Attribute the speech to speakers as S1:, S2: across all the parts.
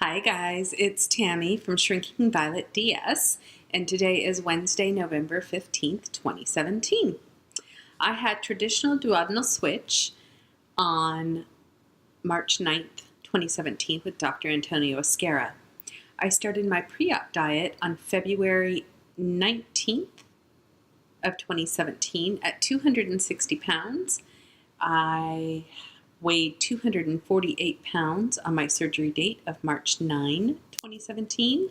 S1: Hi guys, it's Tammy from Shrinking Violet DS, and today is Wednesday, November 15th, 2017. I had traditional duodenal switch on March 9th, 2017 with Dr. Antonio Esquerra. I started my pre-op diet on February 19th of 2017 at 260 pounds. I weighed 248 pounds on my surgery date of March 9, 2017.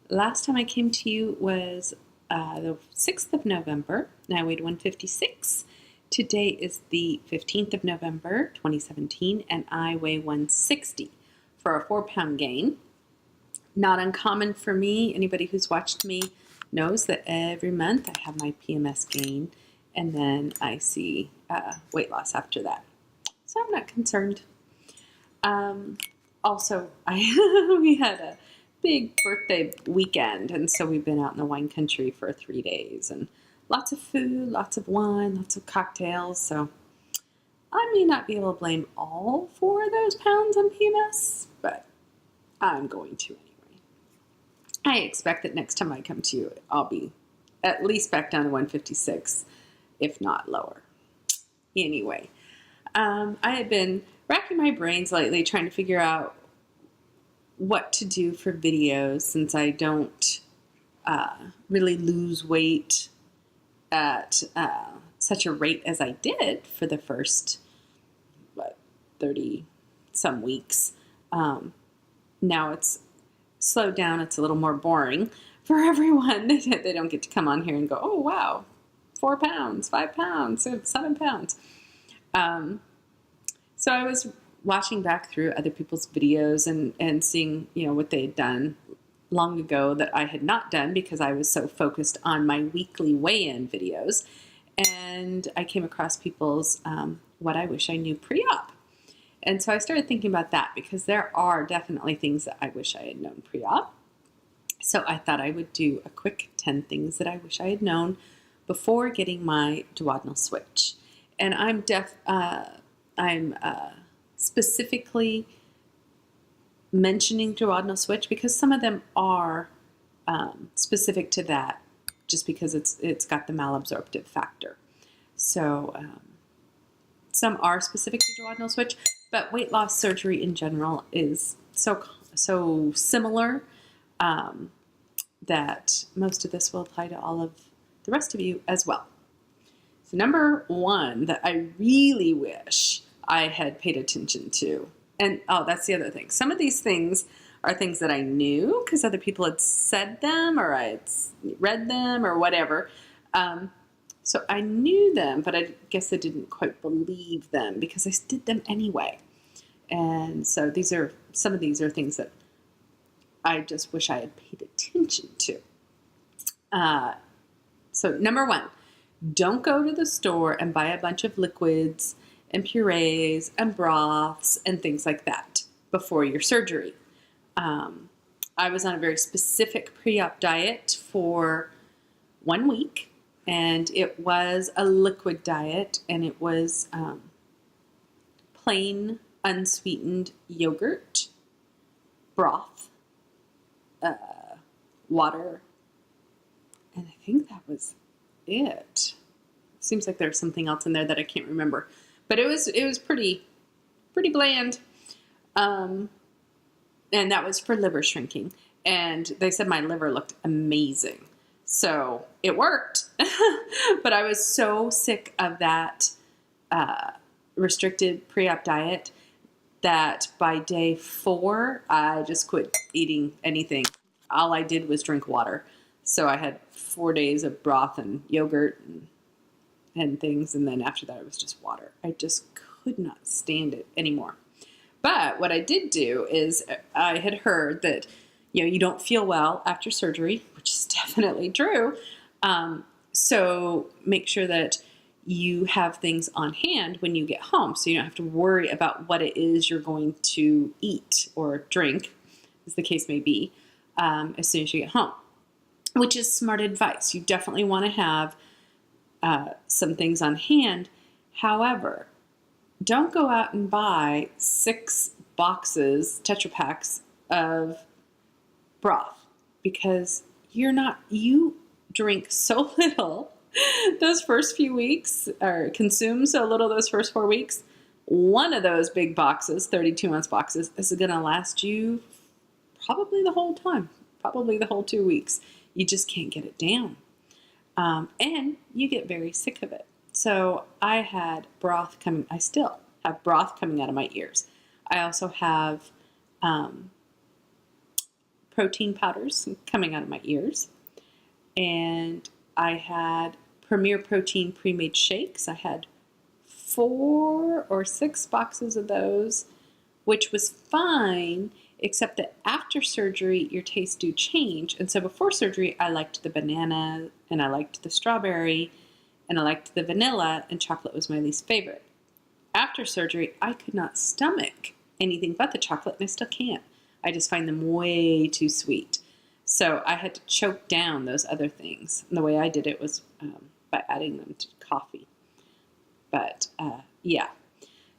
S1: Last time I came to you was the 6th of November, and I weighed 156. Today is the 15th of November, 2017, and I weigh 160 for a 4-pound gain. Not uncommon for me. Anybody who's watched me knows that every month I have my PMS gain, and then I see weight loss after that. So I'm not concerned. Also, we had a big birthday weekend, and so we've been out in the wine country for 3 days, and lots of food, lots of wine, lots of cocktails. So I may not be able to blame all 4 of those pounds on PMS, but I'm going to anyway. I expect that next time I come to you, I'll be at least back down to 156, if not lower. Anyway. I had been racking my brains lately trying to figure out what to do for videos since I don't really lose weight at such a rate as I did for the first 30 some weeks. Now it's slowed down. It's a little more boring for everyone. They don't get to come on here and go, oh wow, 4 pounds, 5 pounds, 7 pounds. So I was watching back through other people's videos and seeing, what they had done long ago that I had not done because I was so focused on my weekly weigh-in videos. And I came across people's what I wish I knew pre-op. And so I started thinking about that because there are definitely things that I wish I had known pre-op. So I thought I would do a quick 10 things that I wish I had known before getting my duodenal switch. And I'm specifically mentioning duodenal switch because some of them are specific to that just because it's got the malabsorptive factor. So some are specific to duodenal switch, but weight loss surgery in general is so similar that most of this will apply to all of the rest of you as well. So number 1 that I really wish I had paid attention to, and that's the other thing. Some of these things are things that I knew because other people had said them or I had read them or whatever. So I knew them, but I guess I didn't quite believe them because I did them anyway. And so some of these are things that I just wish I had paid attention to. So number 1. Don't go to the store and buy a bunch of liquids and purees and broths and things like that before your surgery. I was on a very specific pre-op diet for 1 week, and it was a liquid diet, and it was plain unsweetened yogurt, broth, water, and I think that was it. Seems like there's something else in there that I can't remember, but it was pretty bland, and that was for liver shrinking, and they said my liver looked amazing, so it worked. But I was so sick of that restricted pre-op diet that by day 4 I just quit eating anything. All I did was drink water. So I had 4 days of broth and yogurt and things, and then after that it was just water. I just could not stand it anymore. But what I did do is I had heard that you don't feel well after surgery, which is definitely true. So make sure that you have things on hand when you get home, so you don't have to worry about what it is you're going to eat or drink, as the case may be, as soon as you get home. Which is smart advice. You definitely want to have some things on hand. However, don't go out and buy 6 boxes, Tetra Paks of broth because you drink so little those first few weeks, or consume so little those first 4 weeks. One of those big boxes, 32-ounce boxes, is going to last you probably the whole time, probably the whole 2 weeks. You just can't get it down. And you get very sick of it. So I had broth coming, I still have broth coming out of my ears. I also have protein powders coming out of my ears. And I had Premier Protein pre-made shakes. I had 4 or 6 boxes of those, which was fine, except that after surgery, your tastes do change. And so before surgery, I liked the banana, and I liked the strawberry, and I liked the vanilla, and chocolate was my least favorite. After surgery, I could not stomach anything but the chocolate, and I still can't. I just find them way too sweet. So I had to choke down those other things. And the way I did it was by adding them to coffee. But yeah.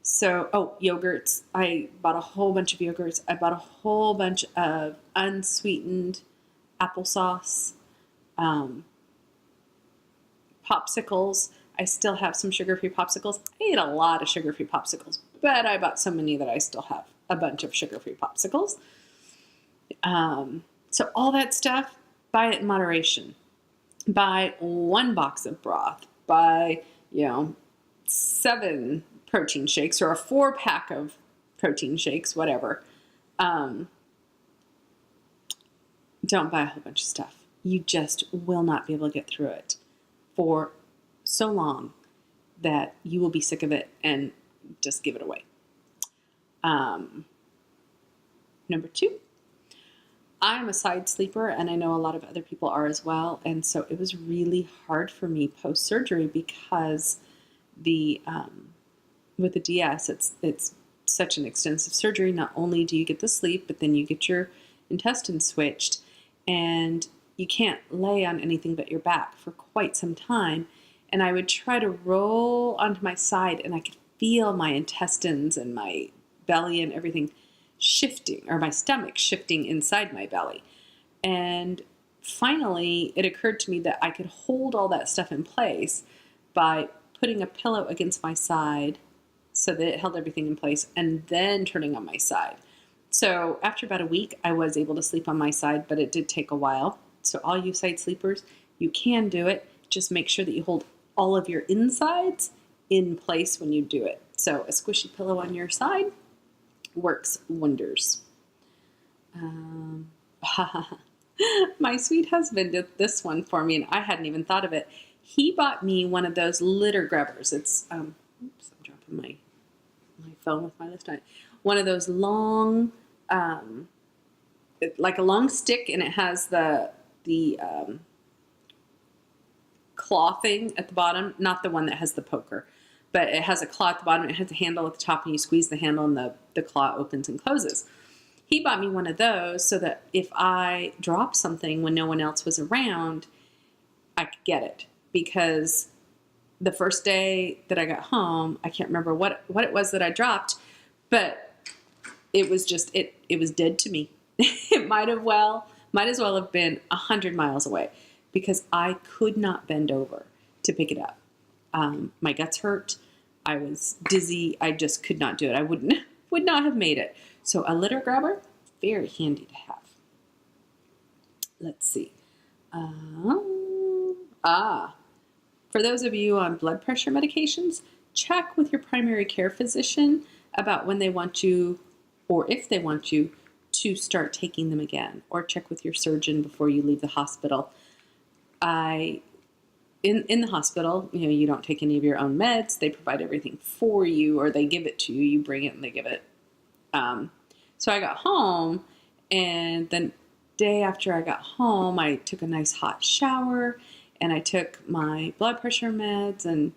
S1: So, yogurts. I bought a whole bunch of yogurts. I bought a whole bunch of unsweetened applesauce, popsicles. I still have some sugar-free popsicles. I ate a lot of sugar-free popsicles, but I bought so many that I still have a bunch of sugar-free popsicles. So all that stuff, buy it in moderation. Buy 1 box of broth. Buy, 7 protein shakes or a 4-pack of protein shakes, whatever. Don't buy a whole bunch of stuff. You just will not be able to get through it for so long that you will be sick of it and just give it away. Number 2, I'm a side sleeper, and I know a lot of other people are as well. And so it was really hard for me post-surgery because with the DS, it's such an extensive surgery. Not only do you get the sleep, but then you get your intestines switched, and you can't lay on anything but your back for quite some time. And I would try to roll onto my side, and I could feel my intestines and my belly and everything shifting, or my stomach shifting inside my belly. And finally, it occurred to me that I could hold all that stuff in place by putting a pillow against my side so that it held everything in place, and then turning on my side. So after about a week, I was able to sleep on my side, but it did take a while. So all you side sleepers, you can do it. Just make sure that you hold all of your insides in place when you do it. So a squishy pillow on your side works wonders. My sweet husband did this one for me, and I hadn't even thought of it. He bought me one of those litter grubbers. It's, oops, I'm dropping my phone with my list on it. One of those long, like a long stick, and it has the claw thing at the bottom, not the one that has the poker, but it has a claw at the bottom. It has a handle at the top, and you squeeze the handle, and the claw opens and closes. He bought me one of those so that if I dropped something when no one else was around, I could get it. Because the first day that I got home, I can't remember what it was that I dropped, but it was just, it was dead to me. It might as well have been 100 miles away, because I could not bend over to pick it up. My guts hurt. I was dizzy. I just could not do it. I would not have made it. So a litter grabber, very handy to have. Let's see. For those of you on blood pressure medications, check with your primary care physician about when they want you, or if they want you, to start taking them again, or check with your surgeon before you leave the hospital. In the hospital, you don't take any of your own meds. They provide everything for you, or they give it to you. You bring it and they give it. So I got home, and the day after I got home, I took a nice hot shower, and I took my blood pressure meds, and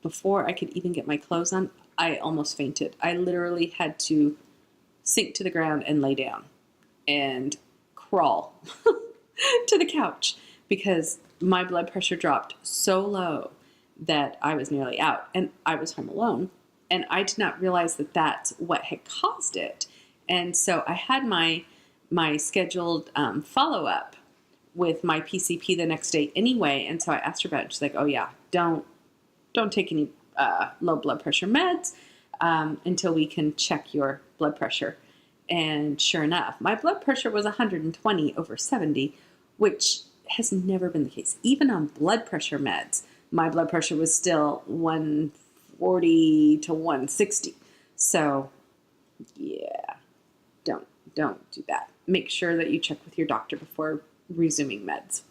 S1: before I could even get my clothes on, I almost fainted. I literally had to sink to the ground and lay down and crawl to the couch, because my blood pressure dropped so low that I was nearly out, and I was home alone, and I did not realize that that's what had caused it And so I had my scheduled follow-up with my PCP the next day anyway. And so I asked her about it. She's like, oh yeah, don't take any low blood pressure meds until we can check your blood pressure. And sure enough, my blood pressure was 120/70, which has never been the case. Even on blood pressure meds, my blood pressure was still 140 to 160. So yeah, don't do that. Make sure that you check with your doctor before resuming meds.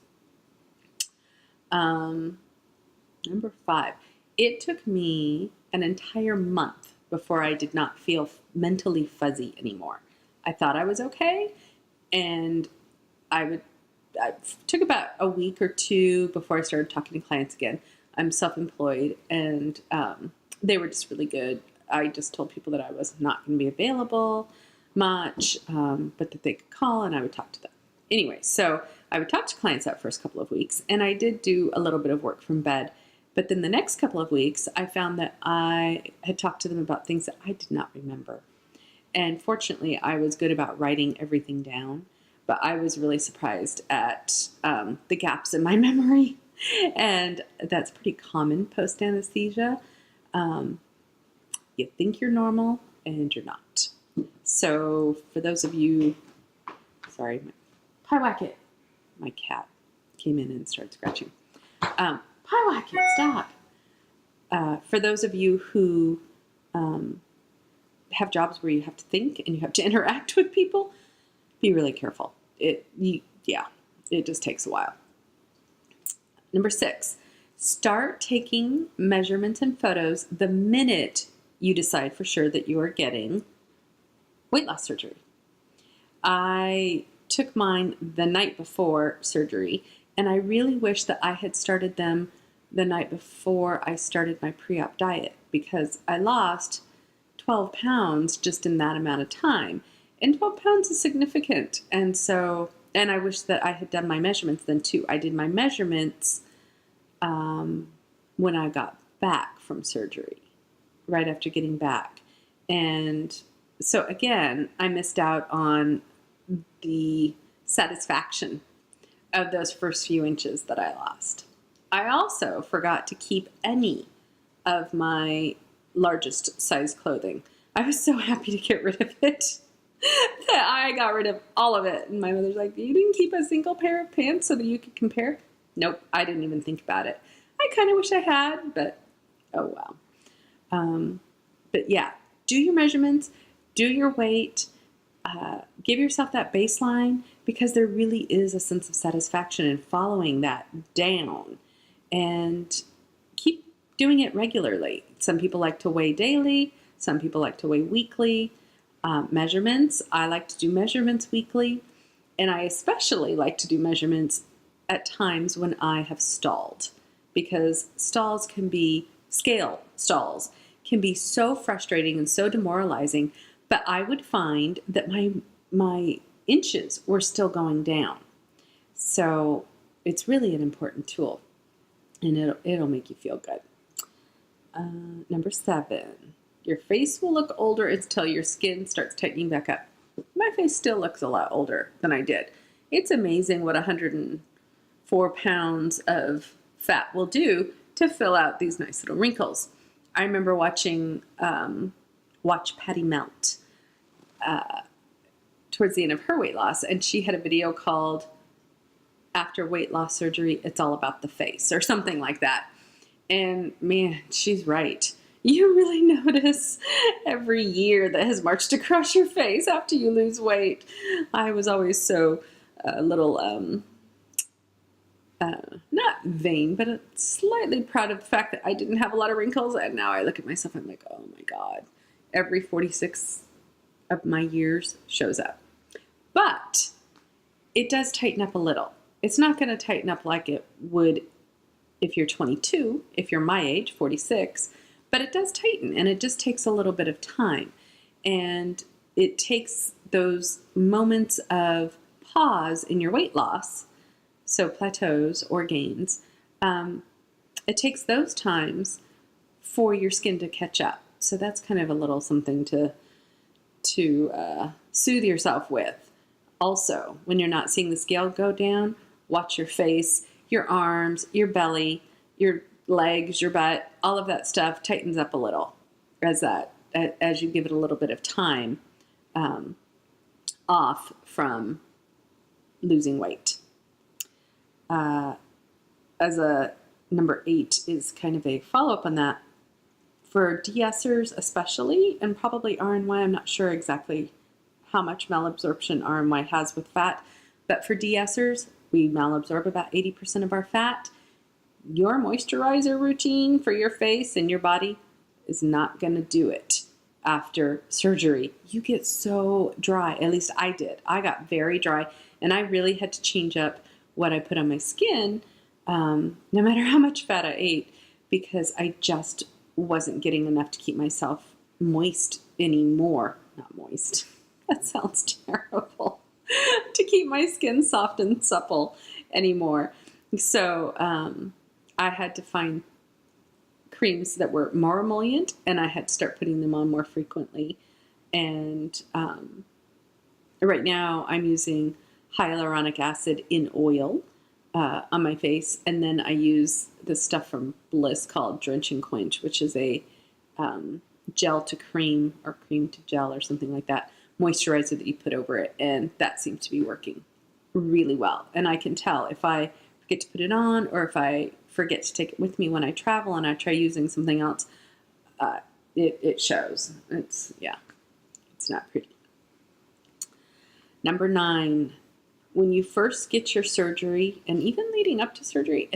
S1: Number 5, it took me an entire month before I did not feel mentally fuzzy anymore. I thought I was okay, and I took about a week or two before I started talking to clients again. I'm self-employed, and they were just really good. I just told people that I was not going to be available much, but that they could call and I would talk to them. Anyway, so I would talk to clients that first couple of weeks, and I did do a little bit of work from bed. But then the next couple of weeks, I found that I had talked to them about things that I did not remember. And fortunately, I was good about writing everything down, but I was really surprised at the gaps in my memory. And that's pretty common post-anesthesia. You think you're normal, and you're not. So for those of you, sorry, Pie Wacket, my cat came in and started scratching. Pie Wacket, stop. For those of you who have jobs where you have to think and you have to interact with people, be really careful. It just takes a while. Number 6, start taking measurements and photos the minute you decide for sure that you are getting weight loss surgery. I took mine the night before surgery, and I really wish that I had started them the night before I started my pre-op diet, because I lost 12 pounds just in that amount of time. And 12 pounds is significant. And I wish that I had done my measurements then too. I did my measurements when I got back from surgery, right after getting back. And so again, I missed out on the satisfaction of those first few inches that I lost. I also forgot to keep any of my largest size clothing. I was so happy to get rid of it that I got rid of all of it. And my mother's like, you didn't keep a single pair of pants so that you could compare? Nope, I didn't even think about it. I kind of wish I had, but oh well. But yeah, do your measurements, do your weight, give yourself that baseline, because there really is a sense of satisfaction in following that down, and keep doing it regularly. Some people like to weigh daily. Some people like to weigh weekly. Measurements, I like to do measurements weekly, and I especially like to do measurements at times when I have stalled, because scale stalls can be so frustrating and so demoralizing. But I would find that my inches were still going down. So it's really an important tool, and it'll make you feel good. Number 7, your face will look older until your skin starts tightening back up. My face still looks a lot older than I did. It's amazing what 104 pounds of fat will do to fill out these nice little wrinkles. I remember watching Watch Patty Melt towards the end of her weight loss, and she had a video called After Weight Loss Surgery, It's All About the Face, or something like that. And man, she's right. You really notice every year that has marched across your face after you lose weight. I was always so a little not vain, but slightly proud of the fact that I didn't have a lot of wrinkles. And now I look at myself, I'm like, oh my God, every 46 of my years shows up. But it does tighten up a little. It's not going to tighten up like it would if you're 22, if you're my age, 46, but it does tighten, and it just takes a little bit of time. And it takes those moments of pause in your weight loss, so plateaus or gains, it takes those times for your skin to catch up. So that's kind of a little something to soothe yourself with. Also, when you're not seeing the scale go down, watch your face, your arms, your belly, your legs, your butt, all of that stuff tightens up a little as you give it a little bit of time off from losing weight. As a number 8 is kind of a follow-up on that. For de-essers especially, and probably RNY, I'm not sure exactly how much malabsorption RNY has with fat, but for de-essers, we malabsorb about 80% of our fat. Your moisturizer routine for your face and your body is not going to do it after surgery. You get so dry. At least I did. I got very dry, and I really had to change up what I put on my skin, no matter how much fat I ate, because I just wasn't getting enough to keep myself moist anymore. Not moist. That sounds terrible. To keep my skin soft and supple anymore. So I had to find creams that were more emollient, and I had to start putting them on more frequently. And right now I'm using hyaluronic acid in oil on my face, and then I use this stuff from Bliss called Drench and Quench, which is a gel to cream or cream to gel or something like that, moisturizer that you put over it, and that seems to be working really well. And I can tell if I forget to put it on, or if I forget to take it with me when I travel and I try using something else, it shows. It's not pretty. Number 9, when you first get your surgery, and even leading up to surgery,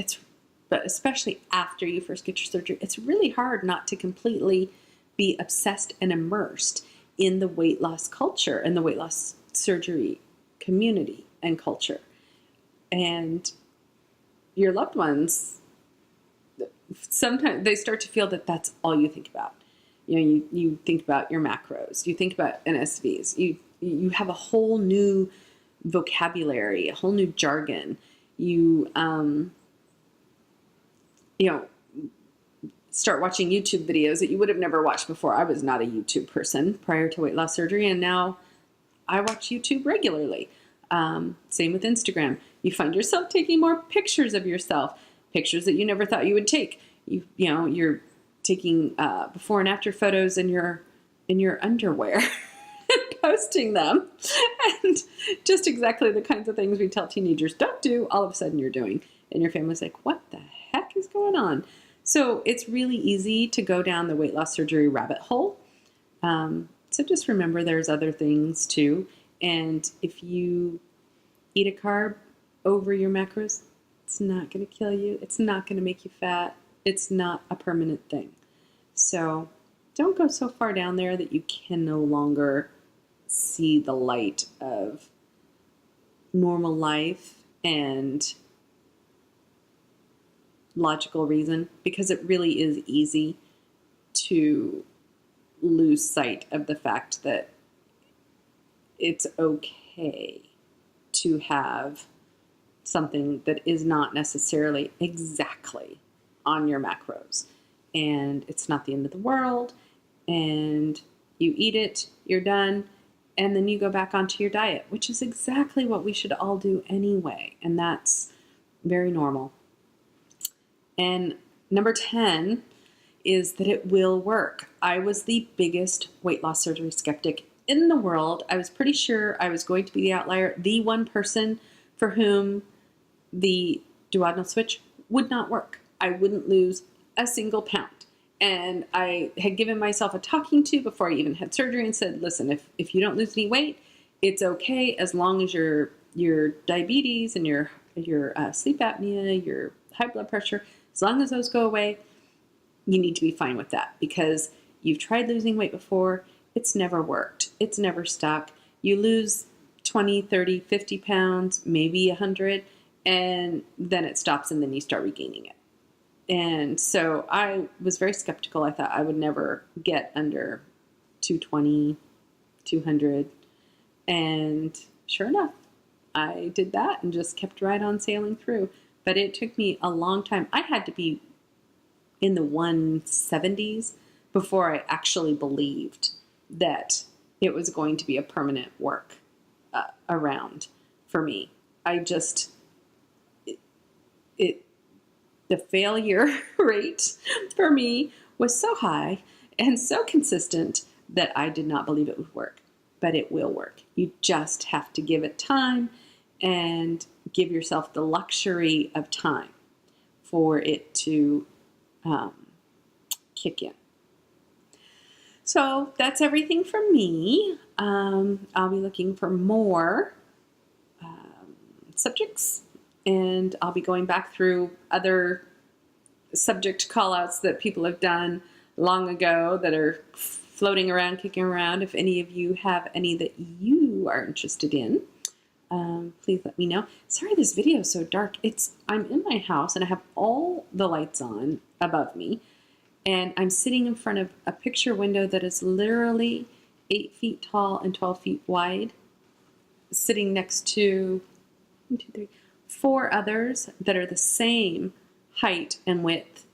S1: but especially after you first get your surgery, it's really hard not to completely be obsessed and immersed in the weight loss culture and the weight loss surgery community and culture. And your loved ones, sometimes they start to feel that that's all you think about. You think about your macros, you think about NSVs, you have a whole new vocabulary, a whole new jargon. You start watching YouTube videos that you would have never watched before. I was not a YouTube person prior to weight loss surgery, and now I watch YouTube regularly. Same with Instagram. You find yourself taking more pictures of yourself, pictures that you never thought you would take. You're taking before and after photos in your underwear and posting them, and just exactly the kinds of things we tell teenagers don't do, all of a sudden you're doing, and your family's like, what the heck is going on? So it's really easy to go down the weight loss surgery rabbit hole. So just remember there's other things too. And if you eat a carb over your macros, it's not going to kill you. It's not going to make you fat. It's not a permanent thing. So don't go so far down there that you can no longer see the light of normal life and logical reason, because it really is easy to lose sight of the fact that it's okay to have something that is not necessarily exactly on your macros, and it's not the end of the world, and you eat it, you're done, and then you go back onto your diet, which is exactly what we should all do anyway, and that's very normal. And number 10 is that it will work. I was the biggest weight loss surgery skeptic in the world. I was pretty sure I was going to be the outlier, the one person for whom the duodenal switch would not work. I wouldn't lose a single pound. And I had given myself a talking to before I even had surgery and said, listen, if you don't lose any weight, it's okay as long as your diabetes and your sleep apnea, your high blood pressure, as long as those go away, you need to be fine with that, because you've tried losing weight before. It's never worked. It's never stuck. You lose 20, 30, 50 pounds, maybe 100, and then it stops, and then you start regaining it. And so I was very skeptical. I thought I would never get under 220, 200. And sure enough, I did that and just kept right on sailing through. But it took me a long time. I had to be in the 170s before I actually believed that it was going to be a permanent work around for me. I just, the failure rate for me was so high and so consistent that I did not believe it would work. But it will work. You just have to give it time and give yourself the luxury of time for it to kick in. So that's everything from me. I'll be looking for more subjects, and I'll be going back through other subject callouts that people have done long ago that are floating around, kicking around. If any of you have any that you are interested in, please let me know. Sorry this video is so dark. I'm in my house and I have all the lights on above me, and I'm sitting in front of a picture window that is literally 8 feet tall and 12 feet wide, sitting next to 4 others that are the same height and width.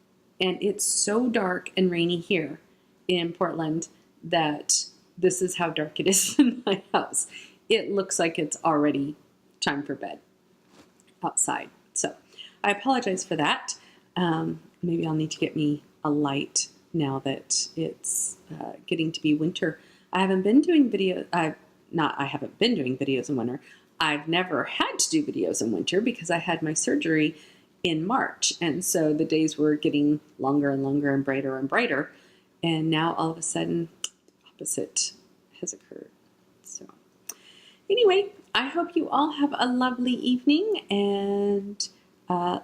S1: And it's so dark and rainy here in Portland that this is how dark it is in my house. It looks like it's already time for bed outside. So I apologize for that. Maybe I'll need to get me a light now that it's getting to be winter. I haven't been doing videos. I haven't been doing videos in winter. I've never had to do videos in winter because I had my surgery in March. And so the days were getting longer and longer and brighter and brighter. And now all of a sudden, the opposite has occurred. So anyway, I hope you all have a lovely evening, and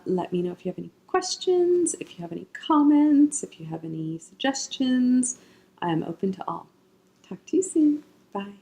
S1: let me know if you have any questions, if you have any comments, if you have any suggestions. I'm open to all. Talk to you soon. Bye.